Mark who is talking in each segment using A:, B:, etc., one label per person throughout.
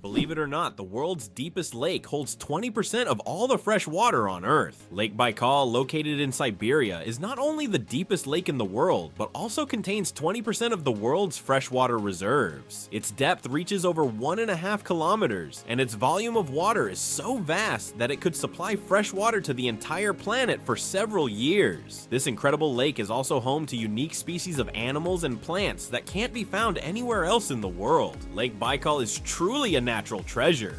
A: Believe it or not, the world's deepest lake holds 20% of all the fresh water on Earth. Lake Baikal, located in Siberia, is not only the deepest lake in the world, but also contains 20% of the world's freshwater reserves. Its depth reaches over 1.5 kilometers, and its volume of water is so vast that it could supply fresh water to the entire planet for several years. This incredible lake is also home to unique species of animals and plants that can't be found anywhere else in the world. Lake Baikal is truly a natural treasure.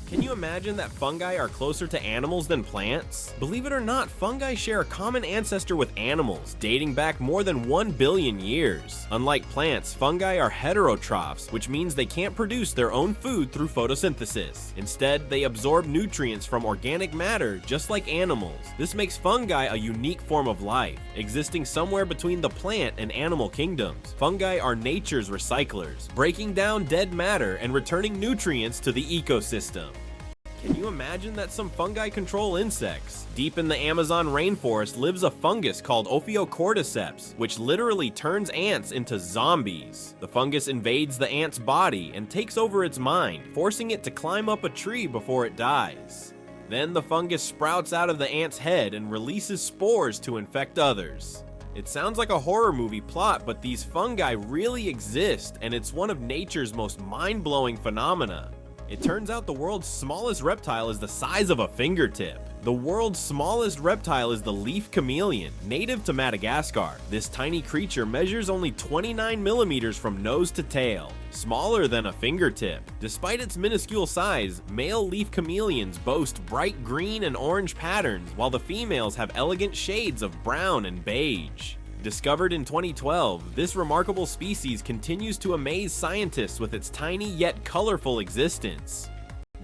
A: Can you imagine that fungi are closer to animals than plants? Believe it or not, fungi share a common ancestor with animals, dating back more than 1 billion years. Unlike plants, fungi are heterotrophs, which means they can't produce their own food through photosynthesis. Instead, they absorb nutrients from organic matter just like animals. This makes fungi a unique form of life, existing somewhere between the plant and animal kingdoms. Fungi are nature's recyclers, breaking down dead matter and returning nutrients to the ecosystem. Can you imagine that some fungi control insects? Deep in the Amazon rainforest lives a fungus called Ophiocordyceps, which literally turns ants into zombies. The fungus invades the ant's body and takes over its mind, forcing it to climb up a tree before it dies. Then the fungus sprouts out of the ant's head and releases spores to infect others. It sounds like a horror movie plot, but these fungi really exist, and it's one of nature's most mind-blowing phenomena. It turns out the world's smallest reptile is the size of a fingertip. The world's smallest reptile is the leaf chameleon, native to Madagascar. This tiny creature measures only 29 millimeters from nose to tail, smaller than a fingertip. Despite its minuscule size, male leaf chameleons boast bright green and orange patterns, while the females have elegant shades of brown and beige. Discovered in 2012, this remarkable species continues to amaze scientists with its tiny yet colorful existence.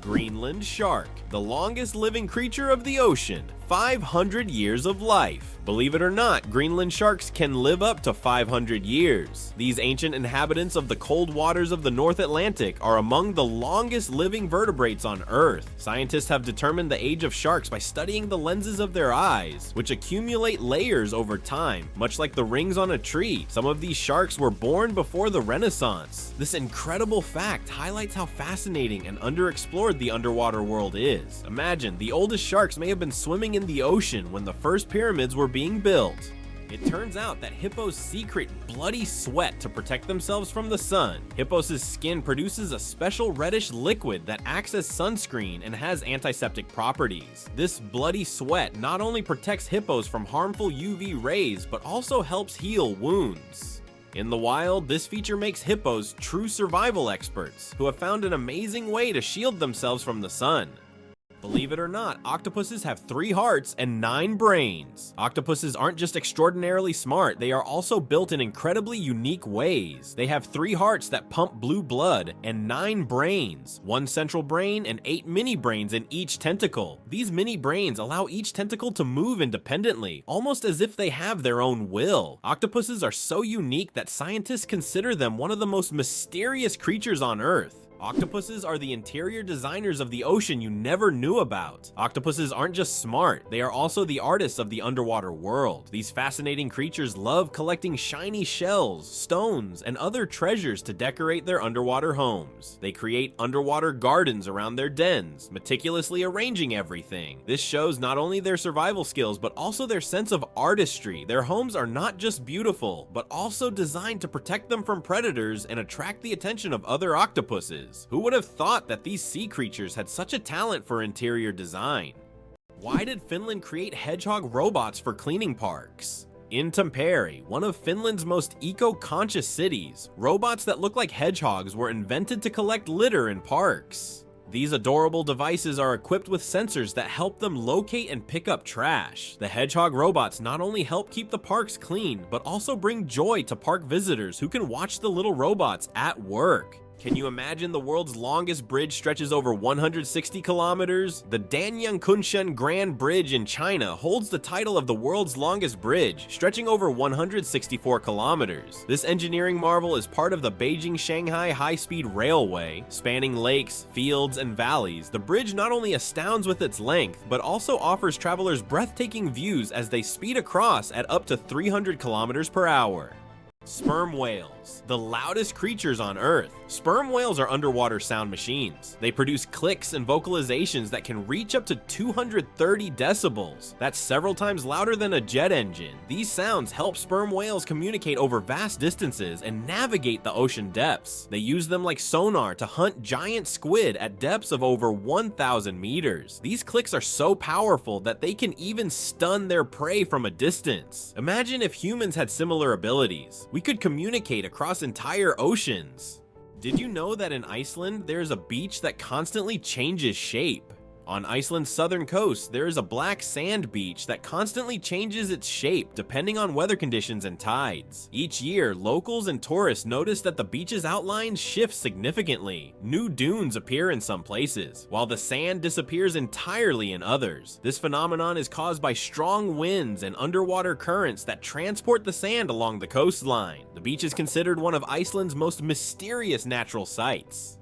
A: Greenland shark, the longest living creature of the ocean, 500 years of life. Believe it or not, Greenland sharks can live up to 500 years. These ancient inhabitants of the cold waters of the North Atlantic are among the longest living vertebrates on Earth. Scientists have determined the age of sharks by studying the lenses of their eyes, which accumulate layers over time, much like the rings on a tree. Some of these sharks were born before the Renaissance. This incredible fact highlights how fascinating and underexplored the underwater world is. Imagine, the oldest sharks may have been swimming in the ocean when the first pyramids were being built. It turns out that hippos secrete bloody sweat to protect themselves from the sun. Hippos' skin produces a special reddish liquid that acts as sunscreen and has antiseptic properties. This bloody sweat not only protects hippos from harmful UV rays, but also helps heal wounds. In the wild, this feature makes hippos true survival experts, who have found an amazing way to shield themselves from the sun. Believe it or not, octopuses have 3 hearts and 9 brains. Octopuses aren't just extraordinarily smart, they are also built in incredibly unique ways. They have 3 hearts that pump blue blood and 9 brains, 1 central brain and 8 mini brains in each tentacle. These mini brains allow each tentacle to move independently, almost as if they have their own will. Octopuses are so unique that scientists consider them one of the most mysterious creatures on Earth. Octopuses are the interior designers of the ocean you never knew about. Octopuses aren't just smart, they are also the artists of the underwater world. These fascinating creatures love collecting shiny shells, stones, and other treasures to decorate their underwater homes. They create underwater gardens around their dens, meticulously arranging everything. This shows not only their survival skills, but also their sense of artistry. Their homes are not just beautiful, but also designed to protect them from predators and attract the attention of other octopuses. Who would have thought that these sea creatures had such a talent for interior design? Why did Finland create hedgehog robots for cleaning parks? In Tampere, one of Finland's most eco-conscious cities, robots that look like hedgehogs were invented to collect litter in parks. These adorable devices are equipped with sensors that help them locate and pick up trash. The hedgehog robots not only help keep the parks clean, but also bring joy to park visitors who can watch the little robots at work. Can you imagine the world's longest bridge stretches over 160 kilometers? The Danyang-Kunshan Grand Bridge in China holds the title of the world's longest bridge, stretching over 164 kilometers. This engineering marvel is part of the Beijing-Shanghai high-speed railway. Spanning lakes, fields, and valleys, the bridge not only astounds with its length, but also offers travelers breathtaking views as they speed across at up to 300 kilometers per hour. Sperm whale. whales, the loudest creatures on Earth. Sperm whales are underwater sound machines. They produce clicks and vocalizations that can reach up to 230 decibels. That's several times louder than a jet engine. These sounds help sperm whales communicate over vast distances and navigate the ocean depths. They use them like sonar to hunt giant squid at depths of over 1,000 meters. These clicks are so powerful that they can even stun their prey from a distance. Imagine if humans had similar abilities. We could communicate across entire oceans. Did you know that in Iceland, there is a beach that constantly changes shape? On Iceland's southern coast, there is a black sand beach that constantly changes its shape depending on weather conditions and tides. Each year, locals and tourists notice that the beach's outline shifts significantly. New dunes appear in some places, while the sand disappears entirely in others. This phenomenon is caused by strong winds and underwater currents that transport the sand along the coastline. The beach is considered one of Iceland's most mysterious natural sights.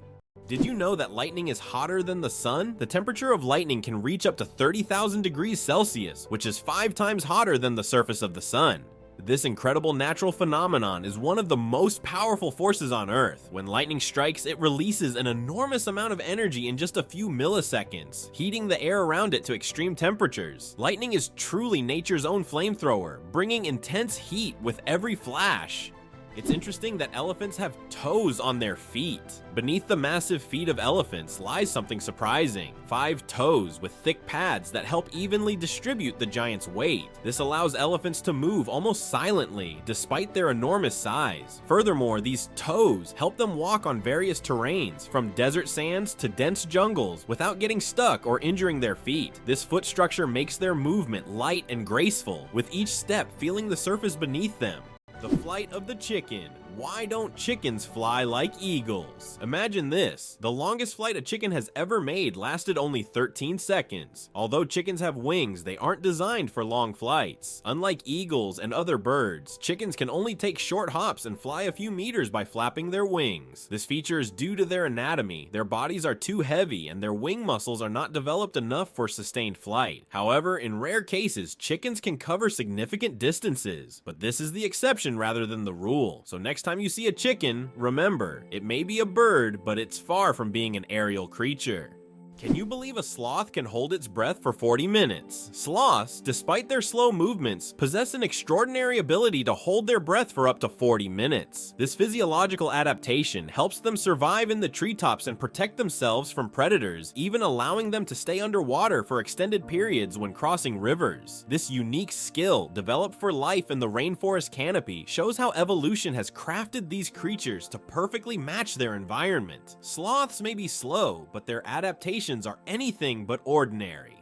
A: Did you know that lightning is hotter than the sun? The temperature of lightning can reach up to 30,000 degrees Celsius, which is 5 times hotter than the surface of the sun. This incredible natural phenomenon is one of the most powerful forces on Earth. When lightning strikes, it releases an enormous amount of energy in just a few milliseconds, heating the air around it to extreme temperatures. Lightning is truly nature's own flamethrower, bringing intense heat with every flash. It's interesting that elephants have toes on their feet. Beneath the massive feet of elephants lies something surprising: 5 toes with thick pads that help evenly distribute the giant's weight. This allows elephants to move almost silently, despite their enormous size. Furthermore, these toes help them walk on various terrains, from desert sands to dense jungles, without getting stuck or injuring their feet. This foot structure makes their movement light and graceful, with each step feeling the surface beneath them. The flight of the chicken. Why don't chickens fly like eagles? Imagine this. The longest flight a chicken has ever made lasted only 13 seconds. Although chickens have wings, they aren't designed for long flights. Unlike eagles and other birds, chickens can only take short hops and fly a few meters by flapping their wings. This feature is due to their anatomy. Their bodies are too heavy and their wing muscles are not developed enough for sustained flight. However, in rare cases, chickens can cover significant distances, but this is the exception rather than the rule. So next time you see a chicken, remember, it may be a bird, but it's far from being an aerial creature. Can you believe a sloth can hold its breath for 40 minutes? Sloths, despite their slow movements, possess an extraordinary ability to hold their breath for up to 40 minutes. This physiological adaptation helps them survive in the treetops and protect themselves from predators, even allowing them to stay underwater for extended periods when crossing rivers. This unique skill, developed for life in the rainforest canopy, shows how evolution has crafted these creatures to perfectly match their environment. Sloths may be slow, but their adaptation are anything but ordinary.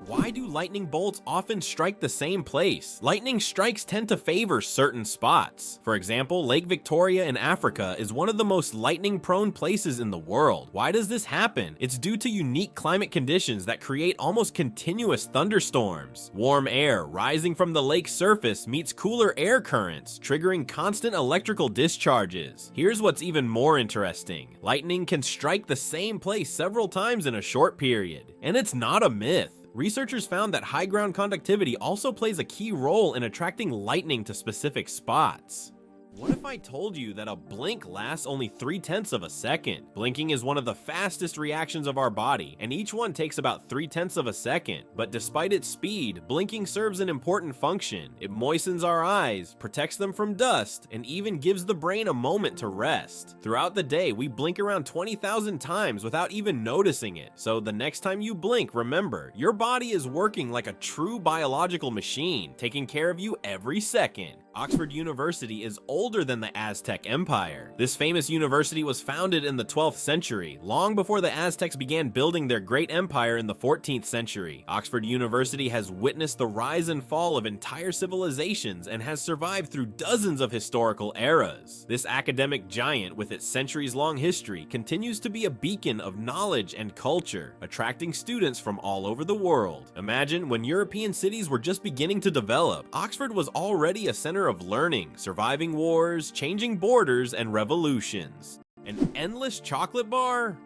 A: Why do lightning bolts often strike the same place? Lightning strikes tend to favor certain spots. For example, Lake Victoria in Africa is one of the most lightning-prone places in the world. Why does this happen? It's due to unique climate conditions that create almost continuous thunderstorms. Warm air rising from the lake's surface meets cooler air currents, triggering constant electrical discharges. Here's what's even more interesting. Lightning can strike the same place several times in a short period. And it's not a myth. Researchers found that high ground conductivity also plays a key role in attracting lightning to specific spots. What if I told you that a blink lasts only 3/10 of a second? Blinking is one of the fastest reactions of our body, and each one takes about 3/10 of a second. But despite its speed, blinking serves an important function. It moistens our eyes, protects them from dust, and even gives the brain a moment to rest. Throughout the day, we blink around 20,000 times without even noticing it. So the next time you blink, remember, your body is working like a true biological machine, taking care of you every second. Oxford University is older than the Aztec Empire. This famous university was founded in the 12th century, long before the Aztecs began building their great empire in the 14th century. Oxford University has witnessed the rise and fall of entire civilizations and has survived through dozens of historical eras. This academic giant, with its centuries-long history, continues to be a beacon of knowledge and culture, attracting students from all over the world. Imagine when European cities were just beginning to develop, Oxford was already a center of learning, surviving wars, changing borders, and revolutions. An endless chocolate bar?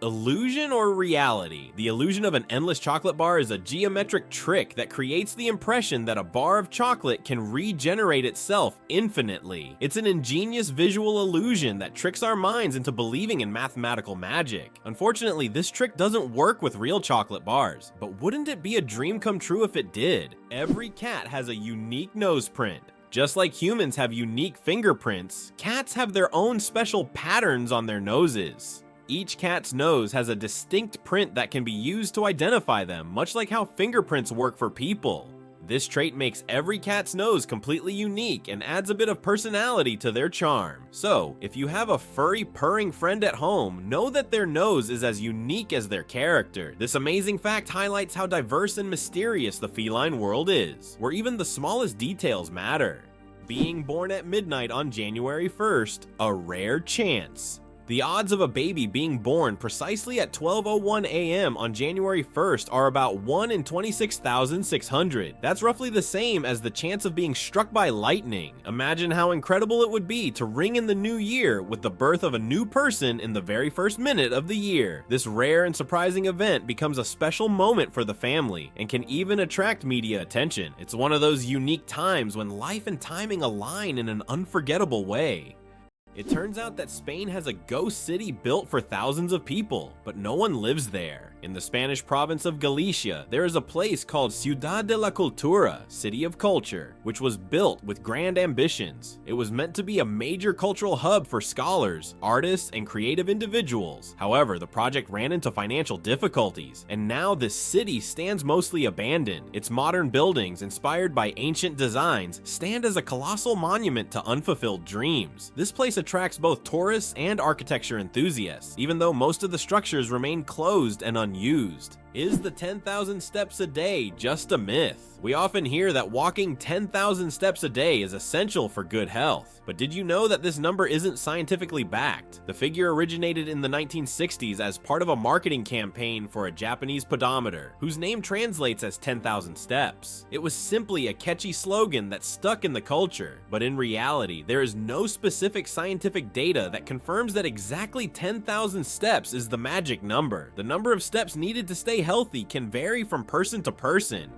A: Illusion or reality? The illusion of an endless chocolate bar is a geometric trick that creates the impression that a bar of chocolate can regenerate itself infinitely. It's an ingenious visual illusion that tricks our minds into believing in mathematical magic. Unfortunately, this trick doesn't work with real chocolate bars, but wouldn't it be a dream come true if it did? Every cat has a unique nose print. Just like humans have unique fingerprints, cats have their own special patterns on their noses. Each cat's nose has a distinct print that can be used to identify them, much like how fingerprints work for people. This trait makes every cat's nose completely unique and adds a bit of personality to their charm. So, if you have a furry, purring friend at home, know that their nose is as unique as their character. This amazing fact highlights how diverse and mysterious the feline world is, where even the smallest details matter. Being born at midnight on January 1st, a rare chance. The odds of a baby being born precisely at 12:01 a.m. on January 1st are about 1 in 26,600. That's roughly the same as the chance of being struck by lightning. Imagine how incredible it would be to ring in the new year with the birth of a new person in the very first minute of the year. This rare and surprising event becomes a special moment for the family and can even attract media attention. It's one of those unique times when life and timing align in an unforgettable way. It turns out that Spain has a ghost city built for thousands of people, but no one lives there. In the Spanish province of Galicia, there is a place called Ciudad de la Cultura, City of Culture, which was built with grand ambitions. It was meant to be a major cultural hub for scholars, artists, and creative individuals. However, the project ran into financial difficulties, and now this city stands mostly abandoned. Its modern buildings, inspired by ancient designs, stand as a colossal monument to unfulfilled dreams. This place attracts both tourists and architecture enthusiasts, even though most of the structures remain closed and unused. Is the 10,000 steps a day just a myth? We often hear that walking 10,000 steps a day is essential for good health, but did you know that this number isn't scientifically backed? The figure originated in the 1960s as part of a marketing campaign for a Japanese pedometer, whose name translates as 10,000 steps. It was simply a catchy slogan that stuck in the culture, but in reality, there is no specific scientific data that confirms that exactly 10,000 steps is the magic number. The number of steps needed to stay healthy can vary from person to person.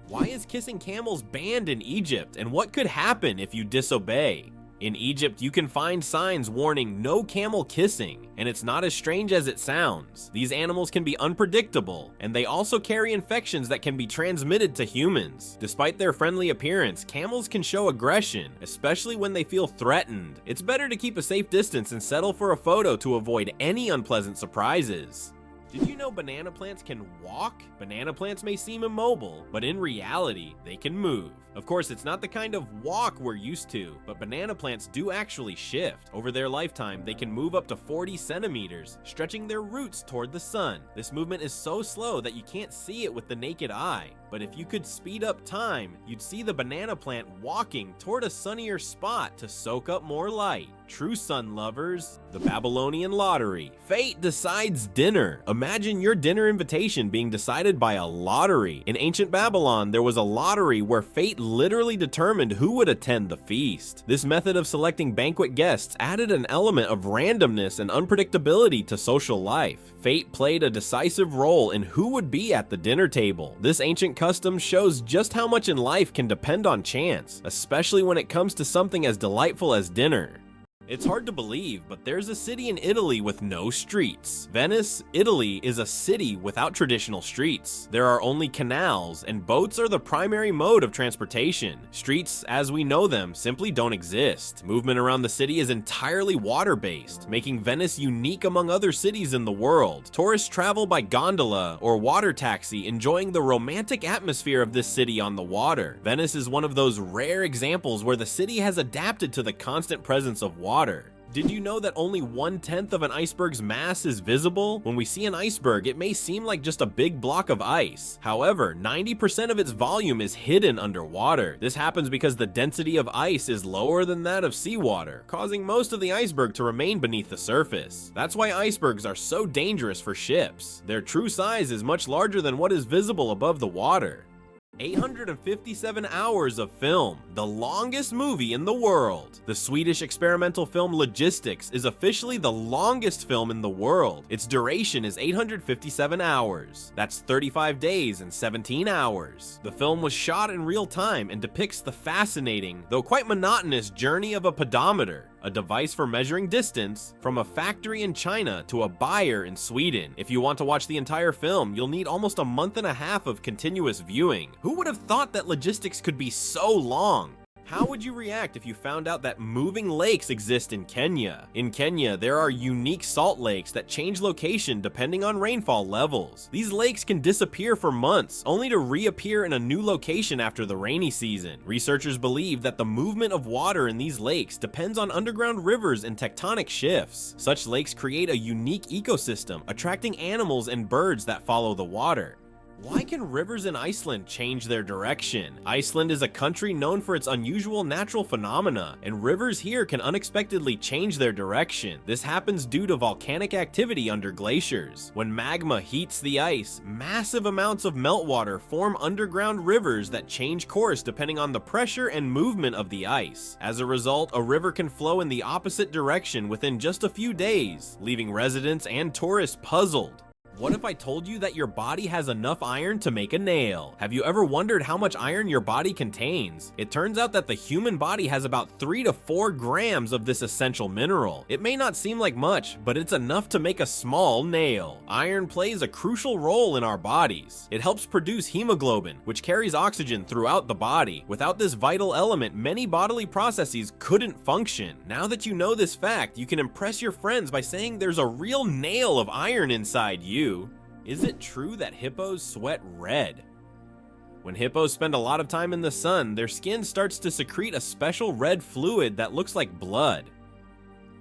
A: Why is kissing camels banned in Egypt, and what could happen if you disobey? In Egypt, you can find signs warning no camel kissing, and it's not as strange as it sounds. These animals can be unpredictable, and they also carry infections that can be transmitted to humans. Despite their friendly appearance, camels can show aggression, especially when they feel threatened. It's better to keep a safe distance and settle for a photo to avoid any unpleasant surprises. Did you know banana plants can walk? Banana plants may seem immobile, but in reality, they can move. Of course, it's not the kind of walk we're used to, but banana plants do actually shift. Over their lifetime, they can move up to 40 centimeters, stretching their roots toward the sun. This movement is so slow that you can't see it with the naked eye. But if you could speed up time, you'd see the banana plant walking toward a sunnier spot to soak up more light. True sun lovers. The Babylonian lottery. Fate decides dinner. Imagine your dinner invitation being decided by a lottery. In ancient Babylon, there was a lottery where fate literally determined who would attend the feast. This method of selecting banquet guests added an element of randomness and unpredictability to social life. Fate played a decisive role in who would be at the dinner table. This ancient custom shows just how much in life can depend on chance, especially when it comes to something as delightful as dinner. It's hard to believe, but there's a city in Italy with no streets. Venice, Italy is a city without traditional streets. There are only canals, and boats are the primary mode of transportation. Streets, as we know them, simply don't exist. Movement around the city is entirely water-based, making Venice unique among other cities in the world. Tourists travel by gondola or water taxi, enjoying the romantic atmosphere of this city on the water. Venice is one of those rare examples where the city has adapted to the constant presence of water. Did you know that only 1/10 of an iceberg's mass is visible? When we see an iceberg, it may seem like just a big block of ice. However, 90% of its volume is hidden underwater. This happens because the density of ice is lower than that of seawater, causing most of the iceberg to remain beneath the surface. That's why icebergs are so dangerous for ships. Their true size is much larger than what is visible above the water. 857 hours of film, the longest movie in the world. The Swedish experimental film Logistics is officially the longest film in the world. Its duration is 857 hours. That's 35 days and 17 hours. The film was shot in real time and depicts the fascinating, though quite monotonous, journey of a pedometer, a device for measuring distance from a factory in China to a buyer in Sweden. If you want to watch the entire film, you'll need almost a month and a half of continuous viewing. Who would have thought that Logistics could be so long? How would you react if you found out that moving lakes exist in Kenya? In Kenya, there are unique salt lakes that change location depending on rainfall levels. These lakes can disappear for months, only to reappear in a new location after the rainy season. Researchers believe that the movement of water in these lakes depends on underground rivers and tectonic shifts. Such lakes create a unique ecosystem, attracting animals and birds that follow the water. Why can rivers in Iceland change their direction? Iceland is a country known for its unusual natural phenomena, and rivers here can unexpectedly change their direction. This happens due to volcanic activity under glaciers. When magma heats the ice, massive amounts of meltwater form underground rivers that change course depending on the pressure and movement of the ice. As a result, a river can flow in the opposite direction within just a few days, leaving residents and tourists puzzled. What if I told you that your body has enough iron to make a nail? Have you ever wondered how much iron your body contains? It turns out that the human body has about 3 to 4 grams of this essential mineral. It may not seem like much, but it's enough to make a small nail. Iron plays a crucial role in our bodies. It helps produce hemoglobin, which carries oxygen throughout the body. Without this vital element, many bodily processes couldn't function. Now that you know this fact, you can impress your friends by saying there's a real nail of iron inside you. Is it true that hippos sweat red? When hippos spend a lot of time in the sun, their skin starts to secrete a special red fluid that looks like blood.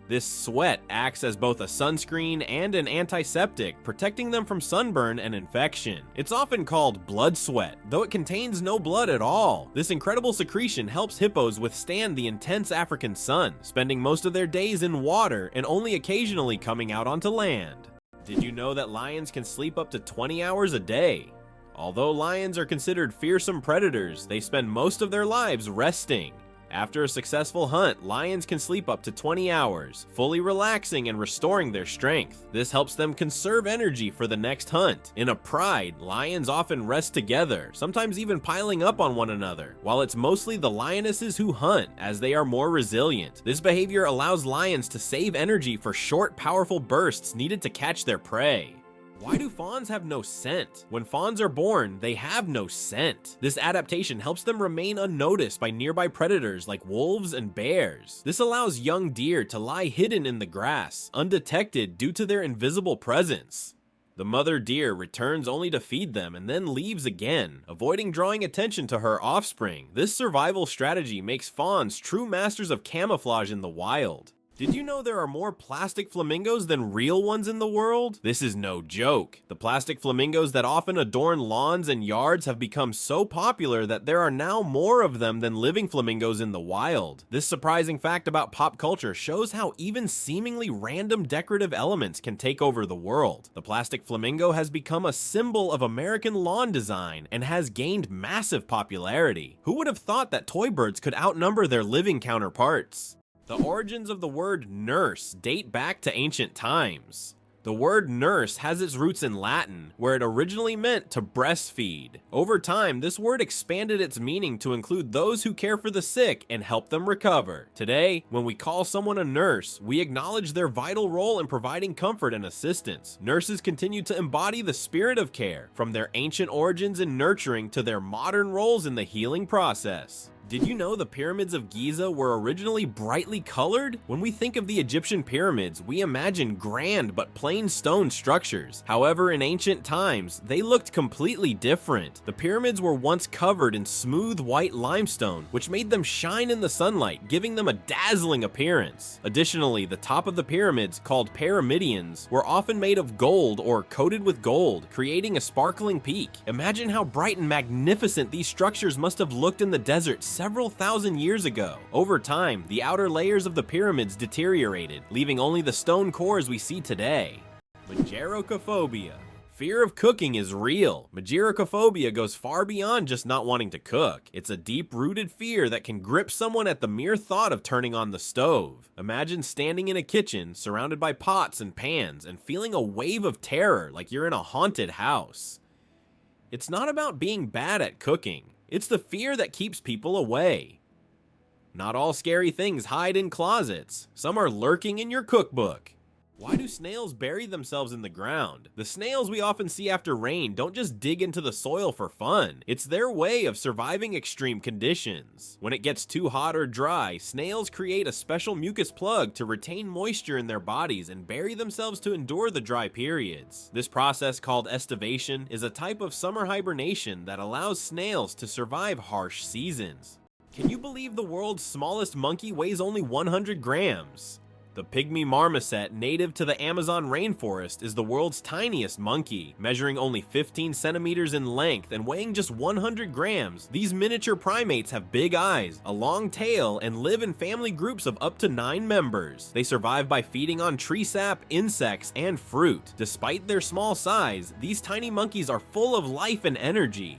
A: This sweat acts as both a sunscreen and an antiseptic, protecting them from sunburn and infection. It's often called blood sweat, though it contains no blood at all. This incredible secretion helps hippos withstand the intense African sun, spending most of their days in water and only occasionally coming out onto land. Did you know that lions can sleep up to 20 hours a day? Although lions are considered fearsome predators, they spend most of their lives resting. After a successful hunt, lions can sleep up to 20 hours, fully relaxing and restoring their strength. This helps them conserve energy for the next hunt. In a pride, lions often rest together, sometimes even piling up on one another, while it's mostly the lionesses who hunt, as they are more resilient. This behavior allows lions to save energy for short, powerful bursts needed to catch their prey. Why do fawns have no scent? When fawns are born, they have no scent. This adaptation helps them remain unnoticed by nearby predators like wolves and bears. This allows young deer to lie hidden in the grass, undetected due to their invisible presence. The mother deer returns only to feed them and then leaves again, avoiding drawing attention to her offspring. This survival strategy makes fawns true masters of camouflage in the wild. Did you know there are more plastic flamingos than real ones in the world? This is no joke. The plastic flamingos that often adorn lawns and yards have become so popular that there are now more of them than living flamingos in the wild. This surprising fact about pop culture shows how even seemingly random decorative elements can take over the world. The plastic flamingo has become a symbol of American lawn design and has gained massive popularity. Who would have thought that toy birds could outnumber their living counterparts? The origins of the word nurse date back to ancient times. The word nurse has its roots in Latin, where it originally meant to breastfeed. Over time, this word expanded its meaning to include those who care for the sick and help them recover. Today, when we call someone a nurse, we acknowledge their vital role in providing comfort and assistance. Nurses continue to embody the spirit of care, from their ancient origins in nurturing to their modern roles in the healing process. Did you know the pyramids of Giza were originally brightly colored? When we think of the Egyptian pyramids, we imagine grand but plain stone structures. However, in ancient times, they looked completely different. The pyramids were once covered in smooth white limestone, which made them shine in the sunlight, giving them a dazzling appearance. Additionally, the top of the pyramids, called pyramidions, were often made of gold or coated with gold, creating a sparkling peak. Imagine how bright and magnificent these structures must have looked in the desert several thousand years ago. Over time, the outer layers of the pyramids deteriorated, leaving only the stone cores we see today. Mageirocophobia. Fear of cooking is real. Mageirocophobia goes far beyond just not wanting to cook. It's a deep-rooted fear that can grip someone at the mere thought of turning on the stove. Imagine standing in a kitchen, surrounded by pots and pans, and feeling a wave of terror like you're in a haunted house. It's not about being bad at cooking. It's the fear that keeps people away. Not all scary things hide in closets. Some are lurking in your cookbook. Why do snails bury themselves in the ground? The snails we often see after rain don't just dig into the soil for fun. It's their way of surviving extreme conditions. When it gets too hot or dry, snails create a special mucus plug to retain moisture in their bodies and bury themselves to endure the dry periods. This process, called estivation, is a type of summer hibernation that allows snails to survive harsh seasons. Can you believe the world's smallest monkey weighs only 100 grams? The pygmy marmoset, native to the Amazon rainforest, is the world's tiniest monkey. Measuring only 15 centimeters in length and weighing just 100 grams, these miniature primates have big eyes, a long tail, and live in family groups of up to 9 members. They survive by feeding on tree sap, insects, and fruit. Despite their small size, these tiny monkeys are full of life and energy.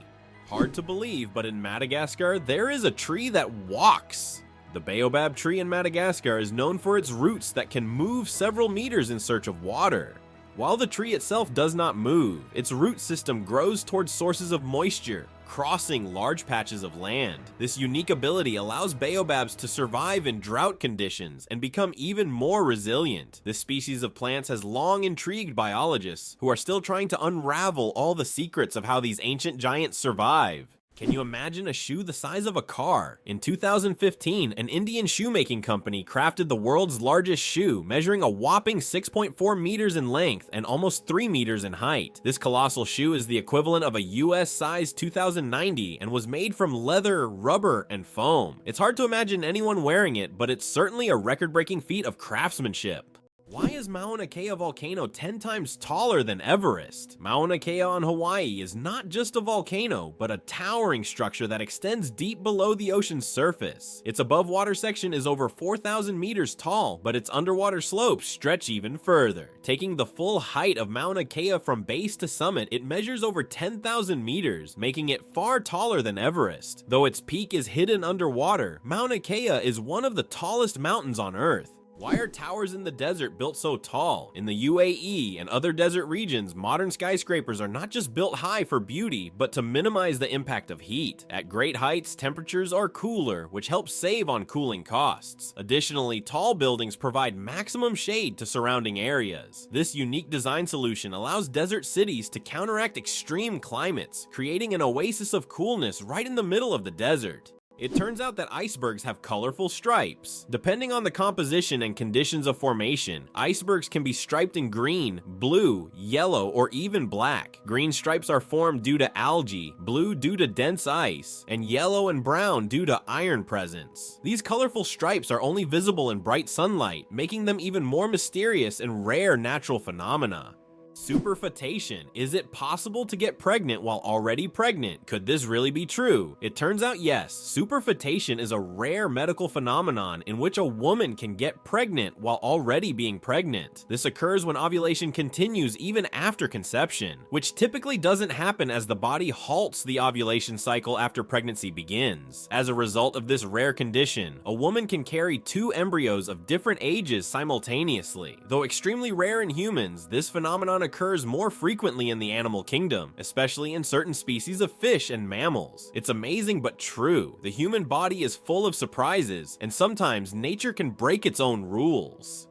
A: Hard to believe, but in Madagascar, there is a tree that walks. The baobab tree in Madagascar is known for its roots that can move several meters in search of water. While the tree itself does not move, its root system grows towards sources of moisture, crossing large patches of land. This unique ability allows baobabs to survive in drought conditions and become even more resilient. This species of plants has long intrigued biologists, who are still trying to unravel all the secrets of how these ancient giants survive. Can you imagine a shoe the size of a car? In 2015, an Indian shoemaking company crafted the world's largest shoe, measuring a whopping 6.4 meters in length and almost 3 meters in height. This colossal shoe is the equivalent of a US-sized 2090 and was made from leather, rubber, and foam. It's hard to imagine anyone wearing it, but it's certainly a record-breaking feat of craftsmanship. Why is Mauna Kea volcano 10 times taller than Everest? Mauna Kea on Hawaii is not just a volcano, but a towering structure that extends deep below the ocean's surface. Its above water section is over 4,000 meters tall, but its underwater slopes stretch even further. Taking the full height of Mauna Kea from base to summit, it measures over 10,000 meters, making it far taller than Everest. Though its peak is hidden underwater, Mauna Kea is one of the tallest mountains on Earth. Why are towers in the desert built so tall? In the UAE and other desert regions, modern skyscrapers are not just built high for beauty, but to minimize the impact of heat. At great heights, temperatures are cooler, which helps save on cooling costs. Additionally, tall buildings provide maximum shade to surrounding areas. This unique design solution allows desert cities to counteract extreme climates, creating an oasis of coolness right in the middle of the desert. It turns out that icebergs have colorful stripes. Depending on the composition and conditions of formation, icebergs can be striped in green, blue, yellow, or even black. Green stripes are formed due to algae, blue due to dense ice, and yellow and brown due to iron presence. These colorful stripes are only visible in bright sunlight, making them even more mysterious and rare natural phenomena. Superfetation. Is it possible to get pregnant while already pregnant? Could this really be true? It turns out yes. Superfetation is a rare medical phenomenon in which a woman can get pregnant while already being pregnant. This occurs when ovulation continues even after conception, which typically doesn't happen as the body halts the ovulation cycle after pregnancy begins. As a result of this rare condition, a woman can carry 2 embryos of different ages simultaneously. Though extremely rare in humans, this phenomenon occurs more frequently in the animal kingdom, especially in certain species of fish and mammals. It's amazing but true. The human body is full of surprises, and sometimes nature can break its own rules.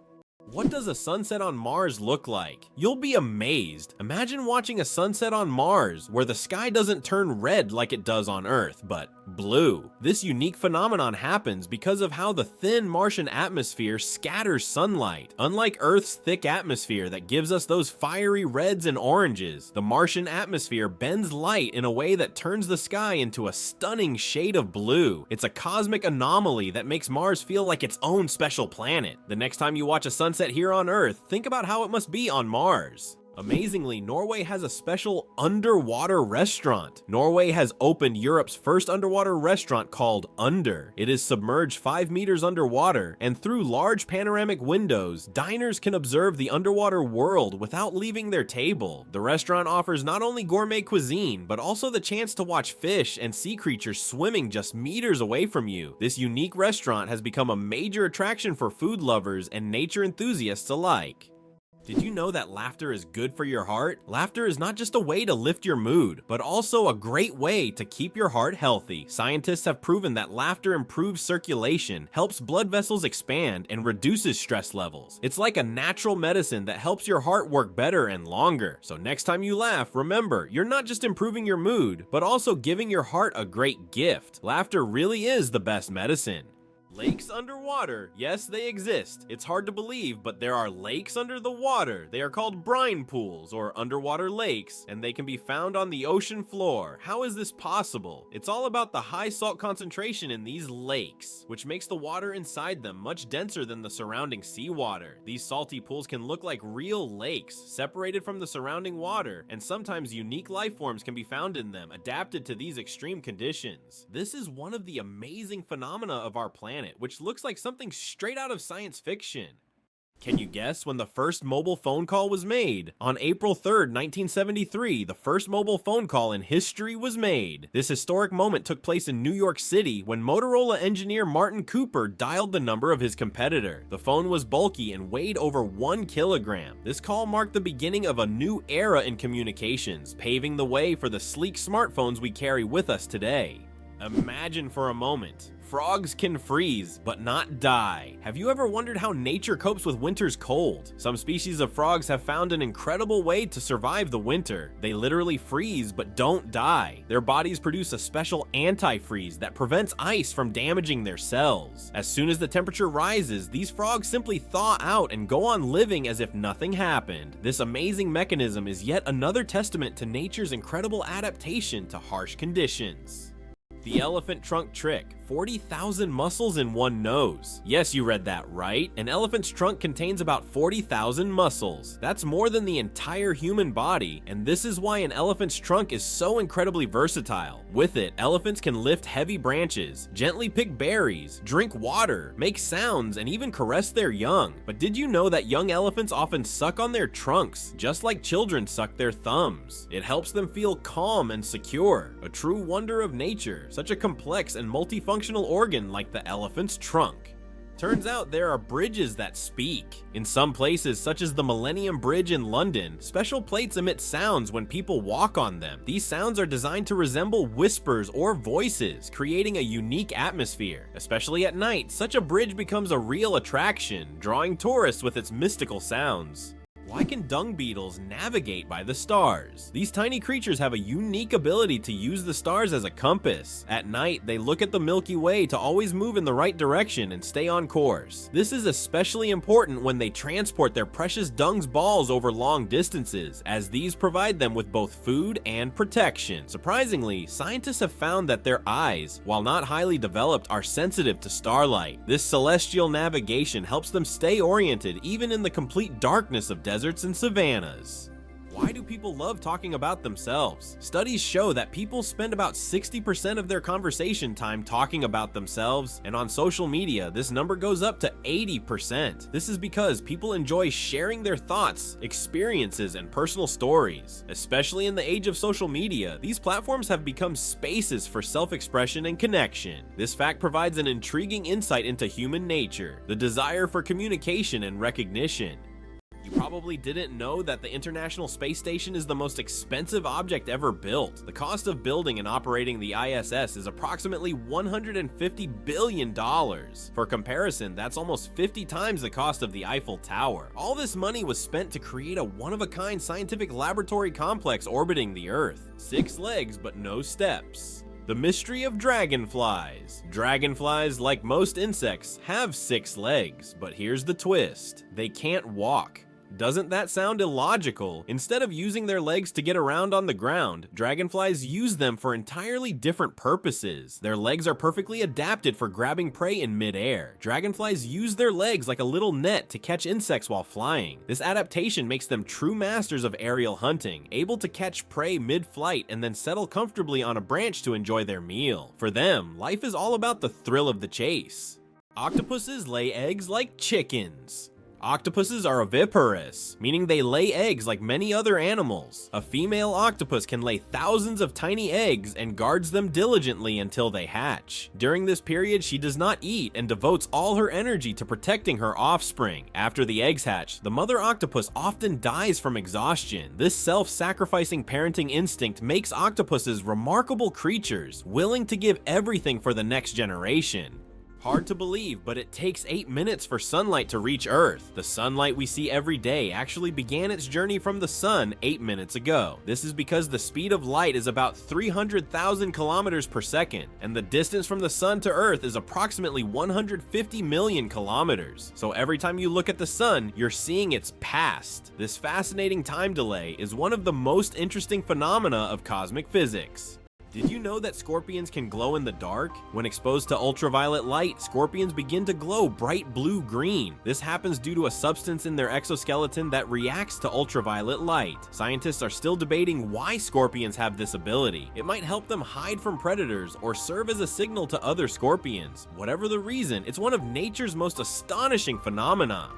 A: What does a sunset on Mars look like? You'll be amazed. Imagine watching a sunset on Mars where the sky doesn't turn red like it does on Earth, but blue. This unique phenomenon happens because of how the thin Martian atmosphere scatters sunlight. Unlike Earth's thick atmosphere that gives us those fiery reds and oranges, the Martian atmosphere bends light in a way that turns the sky into a stunning shade of blue. It's a cosmic anomaly that makes Mars feel like its own special planet. The next time you watch a sunset here on Earth, think about how it must be on Mars. Amazingly, Norway has a special underwater restaurant. Norway has opened Europe's first underwater restaurant called Under. It is submerged 5 meters underwater, and through large panoramic windows, diners can observe the underwater world without leaving their table. The restaurant offers not only gourmet cuisine, but also the chance to watch fish and sea creatures swimming just meters away from you. This unique restaurant has become a major attraction for food lovers and nature enthusiasts alike. Did you know that laughter is good for your heart? Laughter is not just a way to lift your mood, but also a great way to keep your heart healthy. Scientists have proven that laughter improves circulation, helps blood vessels expand, and reduces stress levels. It's like a natural medicine that helps your heart work better and longer. So next time you laugh, remember, you're not just improving your mood, but also giving your heart a great gift. Laughter really is the best medicine. Lakes underwater. Yes, they exist. It's hard to believe, but there are lakes under the water. They are called brine pools or underwater lakes, and they can be found on the ocean floor. How is this possible? It's all about the high salt concentration in these lakes, which makes the water inside them much denser than the surrounding seawater. These salty pools can look like real lakes, separated from the surrounding water, and sometimes unique life forms can be found in them, adapted to these extreme conditions. This is one of the amazing phenomena of our planet, which looks like something straight out of science fiction. Can you guess when the first mobile phone call was made? On April 3rd, 1973, the first mobile phone call in history was made. This historic moment took place in New York City when Motorola engineer Martin Cooper dialed the number of his competitor. The phone was bulky and weighed over 1 kilogram. This call marked the beginning of a new era in communications, paving the way for the sleek smartphones we carry with us today. Imagine for a moment. Frogs can freeze, but not die. Have you ever wondered how nature copes with winter's cold? Some species of frogs have found an incredible way to survive the winter. They literally freeze, but don't die. Their bodies produce a special antifreeze that prevents ice from damaging their cells. As soon as the temperature rises, these frogs simply thaw out and go on living as if nothing happened. This amazing mechanism is yet another testament to nature's incredible adaptation to harsh conditions. The elephant trunk trick. 40,000 muscles in one nose. Yes, you read that right. An elephant's trunk contains about 40,000 muscles. That's more than the entire human body, and this is why an elephant's trunk is so incredibly versatile. With it, elephants can lift heavy branches, gently pick berries, drink water, make sounds, and even caress their young. But did you know that young elephants often suck on their trunks, just like children suck their thumbs? It helps them feel calm and secure. A true wonder of nature, such a complex and multifunctional organ like the elephant's trunk. Turns out there are bridges that speak. In some places, such as the Millennium Bridge in London, special plates emit sounds when people walk on them. These sounds are designed to resemble whispers or voices, creating a unique atmosphere. Especially at night, such a bridge becomes a real attraction, drawing tourists with its mystical sounds. Why can dung beetles navigate by the stars? These tiny creatures have a unique ability to use the stars as a compass. At night, they look at the Milky Way to always move in the right direction and stay on course. This is especially important when they transport their precious dung balls over long distances, as these provide them with both food and protection. Surprisingly, scientists have found that their eyes, while not highly developed, are sensitive to starlight. This celestial navigation helps them stay oriented even in the complete darkness of deserts and savannas. Why do people love talking about themselves? Studies show that people spend about 60% of their conversation time talking about themselves, and on social media, this number goes up to 80%. This is because people enjoy sharing their thoughts, experiences, and personal stories. Especially in the age of social media, these platforms have become spaces for self-expression and connection. This fact provides an intriguing insight into human nature, the desire for communication and recognition. You probably didn't know that the International Space Station is the most expensive object ever built. The cost of building and operating the ISS is approximately $150 billion. For comparison, that's almost 50 times the cost of the Eiffel Tower. All this money was spent to create a one-of-a-kind scientific laboratory complex orbiting the Earth. 6 legs, but no steps. The mystery of dragonflies. Dragonflies, like most insects, have 6 legs, but here's the twist. They can't walk. Doesn't that sound illogical? Instead of using their legs to get around on the ground, dragonflies use them for entirely different purposes. Their legs are perfectly adapted for grabbing prey in midair. Dragonflies use their legs like a little net to catch insects while flying. This adaptation makes them true masters of aerial hunting, able to catch prey mid-flight and then settle comfortably on a branch to enjoy their meal. For them, life is all about the thrill of the chase. Octopuses lay eggs like chickens. Octopuses are oviparous, meaning they lay eggs like many other animals. A female octopus can lay thousands of tiny eggs and guards them diligently until they hatch. During this period, she does not eat and devotes all her energy to protecting her offspring. After the eggs hatch, the mother octopus often dies from exhaustion. This self-sacrificing parenting instinct makes octopuses remarkable creatures, willing to give everything for the next generation. Hard to believe, but it takes 8 minutes for sunlight to reach Earth. The sunlight we see every day actually began its journey from the sun 8 minutes ago. This is because the speed of light is about 300,000 kilometers per second, and the distance from the sun to Earth is approximately 150 million kilometers. So every time you look at the sun, you're seeing its past. This fascinating time delay is one of the most interesting phenomena of cosmic physics. Did you know that scorpions can glow in the dark? When exposed to ultraviolet light, scorpions begin to glow bright blue-green. This happens due to a substance in their exoskeleton that reacts to ultraviolet light. Scientists are still debating why scorpions have this ability. It might help them hide from predators or serve as a signal to other scorpions. Whatever the reason, it's one of nature's most astonishing phenomena.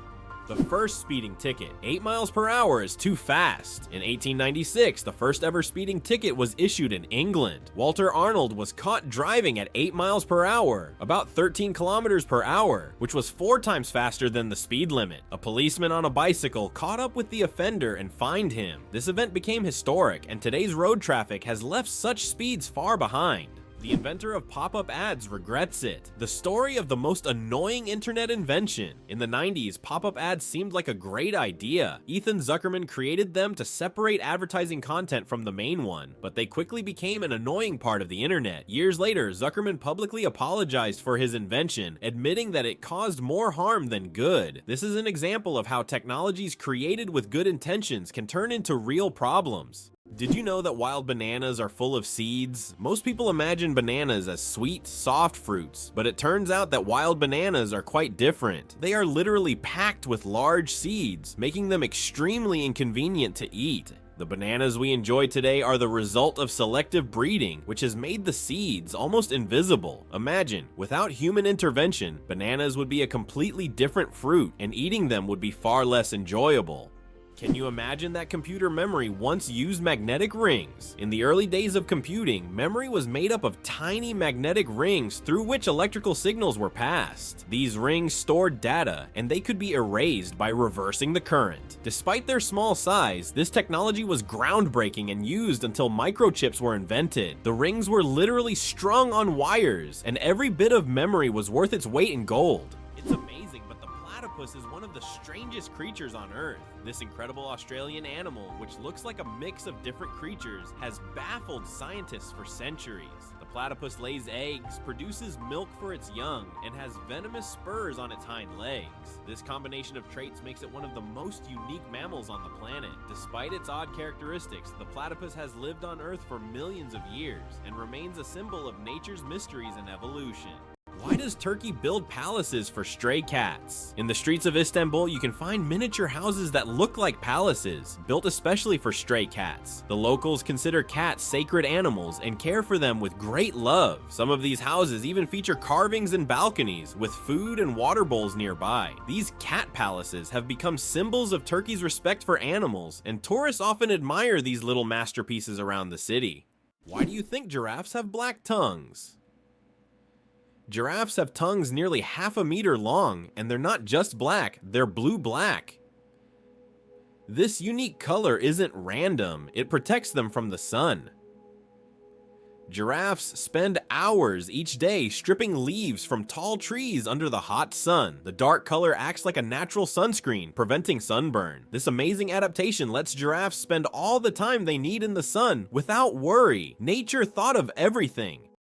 A: The first speeding ticket. 8 miles per hour is too fast. In 1896, the first ever speeding ticket was issued in England. Walter Arnold was caught driving at 8 miles per hour, about 13 kilometers per hour, which was 4 times faster than the speed limit. A policeman on a bicycle caught up with the offender and fined him. This event became historic, and today's road traffic has left such speeds far behind. The inventor of pop-up ads regrets it. The story of the most annoying internet invention. In the 90s, pop-up ads seemed like a great idea. Ethan Zuckerman created them to separate advertising content from the main one, but they quickly became an annoying part of the internet. Years later, Zuckerman publicly apologized for his invention, admitting that it caused more harm than good. This is an example of how technologies created with good intentions can turn into real problems. Did you know that wild bananas are full of seeds? Most people imagine bananas as sweet, soft fruits, but it turns out that wild bananas are quite different. They are literally packed with large seeds, making them extremely inconvenient to eat. The bananas we enjoy today are the result of selective breeding, which has made the seeds almost invisible. Imagine, without human intervention, bananas would be a completely different fruit, and eating them would be far less enjoyable. Can you imagine that computer memory once used magnetic rings? In the early days of computing, memory was made up of tiny magnetic rings through which electrical signals were passed. These rings stored data, and they could be erased by reversing the current. Despite their small size, this technology was groundbreaking and used until microchips were invented. The rings were literally strung on wires, and every bit of memory was worth its weight in gold. It's amazing, but the platypus is one of the strangest creatures on Earth. This incredible Australian animal, which looks like a mix of different creatures, has baffled scientists for centuries. The platypus lays eggs, produces milk for its young, and has venomous spurs on its hind legs. This combination of traits makes it one of the most unique mammals on the planet. Despite its odd characteristics, the platypus has lived on Earth for millions of years and remains a symbol of nature's mysteries and evolution. Why does Turkey build palaces for stray cats? In the streets of Istanbul, you can find miniature houses that look like palaces, built especially for stray cats. The locals consider cats sacred animals and care for them with great love. Some of these houses even feature carvings and balconies, with food and water bowls nearby. These cat palaces have become symbols of Turkey's respect for animals, and tourists often admire these little masterpieces around the city. Why do you think giraffes have black tongues? Giraffes have tongues nearly half a meter long, and they're not just black, they're blue-black. This unique color isn't random, it protects them from the sun. Giraffes spend hours each day stripping leaves from tall trees under the hot sun. The dark color acts like a natural sunscreen, preventing sunburn. This amazing adaptation lets giraffes spend all the time they need in the sun without worry. Nature thought of everything.